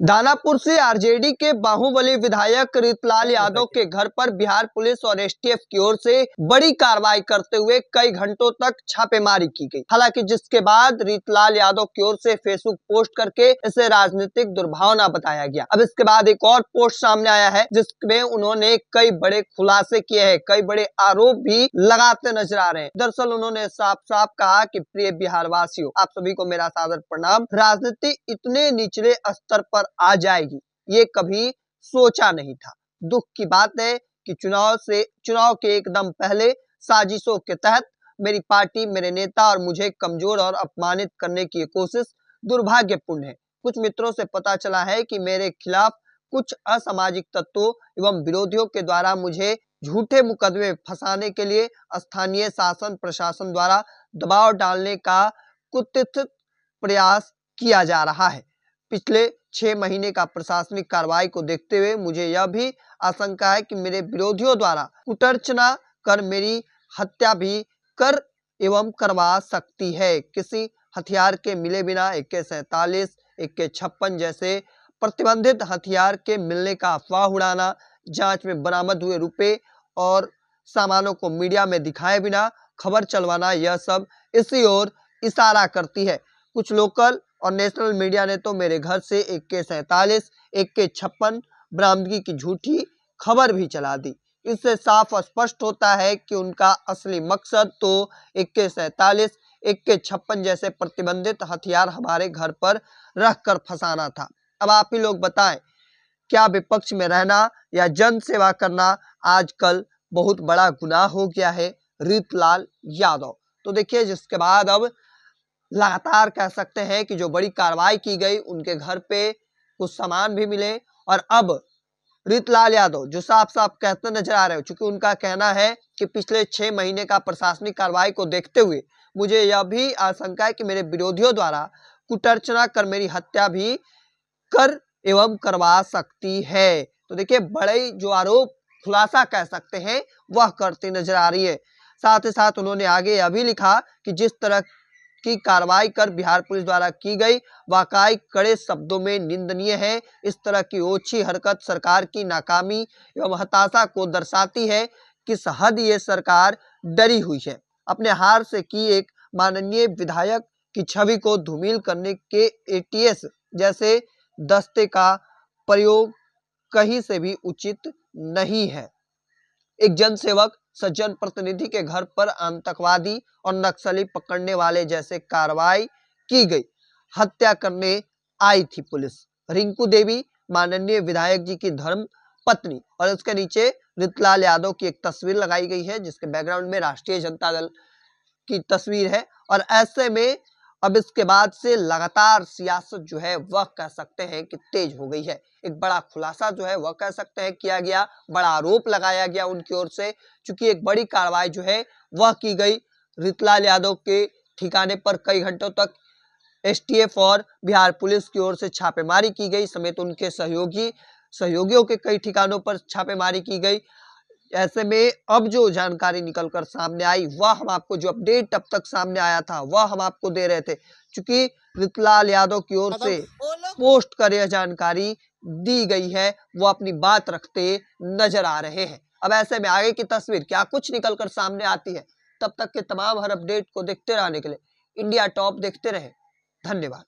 दानापुर से आरजेडी के बाहुबली विधायक रीतलाल यादव के घर पर बिहार पुलिस और एसटीएफ की ओर से बड़ी कार्रवाई करते हुए कई घंटों तक छापेमारी की गई। हालांकि जिसके बाद रीतलाल यादव की ओर से फेसबुक पोस्ट करके इसे राजनीतिक दुर्भावना बताया गया। अब इसके बाद एक और पोस्ट सामने आया है जिसमें उन्होंने कई बड़े खुलासे किए हैं, कई बड़े आरोप भी लगाते नजर आ रहे हैं। दरअसल उन्होंने साफ साफ कहा कि प्रिय बिहार वासियों, आप सभी को मेरा सादर प्रणाम। राजनीति इतने निचले स्तर पर आ जाएगी ये कभी सोचा नहीं था। दुख की बात है कि चुनाव के एकदम पहले साजिशों के तहत मेरी पार्टी, मेरे नेता और मुझे कमजोर और अपमानित करने की कोशिश दुर्भाग्यपूर्ण है। कुछ मित्रों से पता चला है कि मेरे खिलाफ कुछ असामाजिक तत्वों एवं विरोधियों के द्वारा मुझे झूठे मुकदमे फंसाने के लिए स्थानीय शासन प्रशासन द्वारा दबाव डालने का कुत्सित प्रयास किया जा रहा है। पिछले 6 महीने का प्रशासनिक कार्रवाई को देखते हुए मुझे यह भी आशंका है कि मेरे विरोधियों द्वारा कुटर्चना कर मेरी हत्या भी कर एवं करवा सकती है। किसी हथियार के मिले बिना AK-47, AK-56 जैसे प्रतिबंधित हथियार के मिलने का अफवाह उड़ाना, जांच में बरामद हुए रुपए और सामानों को मीडिया में दिखाए बिना खबर चलवाना, यह सब इसी ओर इशारा करती है। कुछ लोकल और नेशनल मीडिया ने तो मेरे घर से AK-47, AK-56 बरामदगी की झूठी खबर भी चला दी। इससे साफ स्पष्ट होता है कि उनका असली मकसद तो AK-47, AK-56 जैसे प्रतिबंधित हथियार हमारे घर पर रखकर फंसाना था। अब आप ही लोग बताएं, क्या विपक्ष में रहना या जन सेवा करना आजकल बहुत बड़ा गुनाह हो गया है? रीतलाल यादव तो देखिए, जिसके बाद अब लगातार कह सकते हैं कि जो बड़ी कार्रवाई की गई, उनके घर पे कुछ सामान भी मिले और अब रीतलाल यादव जो साफ साफ कहते नजर आ रहे हो, चूंकि उनका कहना है कि पिछले 6 महीने का प्रशासनिक कार्रवाई को देखते हुए मुझे यह भी आशंका है कि मेरे विरोधियों द्वारा कुटर्चना कर मेरी हत्या भी कर एवं करवा सकती है। तो देखिए, बड़े जो आरोप खुलासा कह सकते हैं वह करती नजर आ रही है। साथ ही साथ उन्होंने आगे यह भी लिखा कि जिस तरह की कार्रवाई कर बिहार पुलिस द्वारा की गई वाकई कड़े शब्दों में निंदनीय है। इस तरह की ओछी हरकत सरकार की नाकामी एवं हताशा को दर्शाती है। किस हद ये सरकार डरी हुई है। अपने हार से की एक माननीय विधायक की छवि को धूमिल करने के ATS जैसे दस्ते का प्रयोग कहीं से भी उचित नहीं है। एक जनसेवक सज्जन प्रतिनिधि के घर पर आतंकवादी और नक्सली पकड़ने वाले जैसे कार्रवाई की गई। हत्या करने आई थी पुलिस। रिंकू देवी माननीय विधायक जी की धर्म पत्नी, और उसके नीचे रीतलाल यादव की एक तस्वीर लगाई गई है जिसके बैकग्राउंड में राष्ट्रीय जनता दल की तस्वीर है। और ऐसे में अब इसके बाद से लगातार सियासत जो है वह कह सकते हैं कि तेज हो गई है। एक बड़ा खुलासा जो है वह कह सकते हैं किया गया, बड़ा आरोप लगाया गया उनकी ओर से, क्योंकि एक बड़ी कार्रवाई जो है वह की गई। रीतलाल यादव के ठिकाने पर कई घंटों तक STF और बिहार पुलिस की ओर से छापेमारी की गई, समेत उनके सहयोगियों के कई ठिकानों पर छापेमारी की गई। ऐसे में अब जो जानकारी निकलकर सामने आई वह हम आपको, जो अपडेट अब तक सामने आया था वह हम आपको दे रहे थे, क्योंकि रीतलाल यादव की ओर से पोस्ट कर यह जानकारी दी गई है, वो अपनी बात रखते नजर आ रहे हैं। अब ऐसे में आगे की तस्वीर क्या कुछ निकलकर सामने आती है, तब तक के तमाम हर अपडेट को देखते रहने के लिए इंडिया टॉप देखते रहे। धन्यवाद।